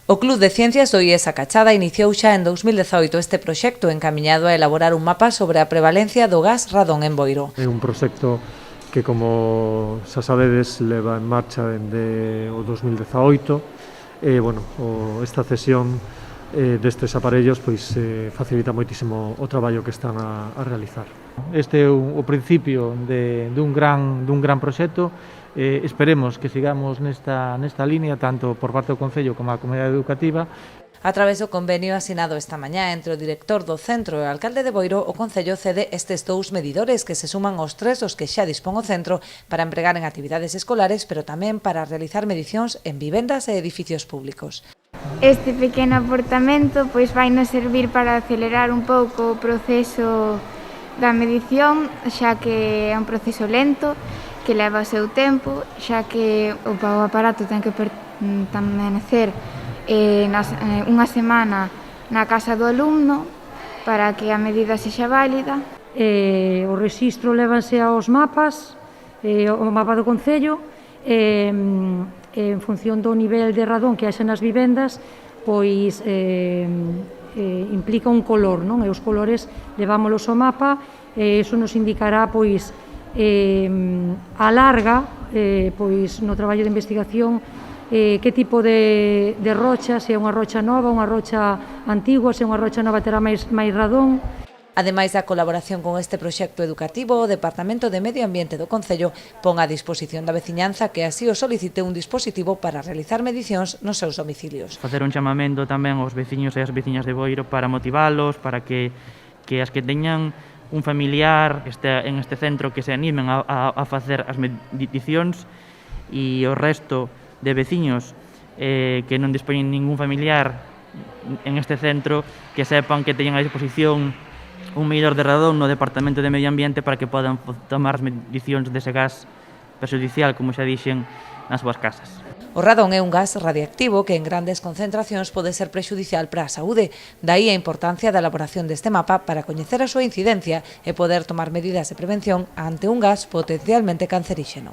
O Club de Ciencias do IES A Cachada iniciou xa en 2018 este proxecto encamiñado a elaborar un mapa sobre a prevalencia do gas radón en Boiro. É un proxecto que, como xa sabedes, leva en marcha dende o 2018 e, esta cesión destes aparellos facilita moitísimo o traballo que están a realizar. Este é o principio dun gran proxecto. Esperemos que sigamos nesta línea, tanto por parte do Concello como a comunidade educativa. A través do convenio asinado esta mañá entre o director do centro e o alcalde de Boiro, o Concello cede estes 2 medidores que se suman aos 3 dos que xa dispón o centro para empregar en actividades escolares, pero tamén para realizar medicións en vivendas e edificios públicos. Este pequeno aportamento vai nos servir para acelerar un pouco o proceso da medición, xa que é un proceso lento, que leva o seu tempo, xa que o aparato ten que permanecer unha semana na casa do alumno para que a medida sexa válida. O rexistro lévanse aos mapas, o mapa do Concello, en función do nivel de radón que haxa nas vivendas, implica un color, non? E os colores levámolos ao mapa, e iso nos indicará a larga, no traballo de investigación, que tipo de rocha, se é unha rocha nova, unha rocha antigua, se é unha rocha nova terá máis radón. Ademais da colaboración con este proxecto educativo, o Departamento de Medio Ambiente do Concello pon a disposición da veciñanza que así o solicite un dispositivo para realizar medicións nos seus domicilios. Facer un chamamento tamén aos veciños e as veciñas de Boiro para motivalos, para que as que teñan un familiar en este centro que se animen a facer as medicións, e o resto de veciños que non dispoñen ningún familiar en este centro, que sepan que teñen a disposición un medidor de radón no Departamento de Medio Ambiente para que podan tomar as medicións dese gas perxudicial, como xa dixen, nas súas casas. O radón é un gas radiactivo que en grandes concentracións pode ser prexudicial para a saúde. Daí a importancia da elaboración deste mapa para coñecer a súa incidencia e poder tomar medidas de prevención ante un gas potencialmente canceríxeno.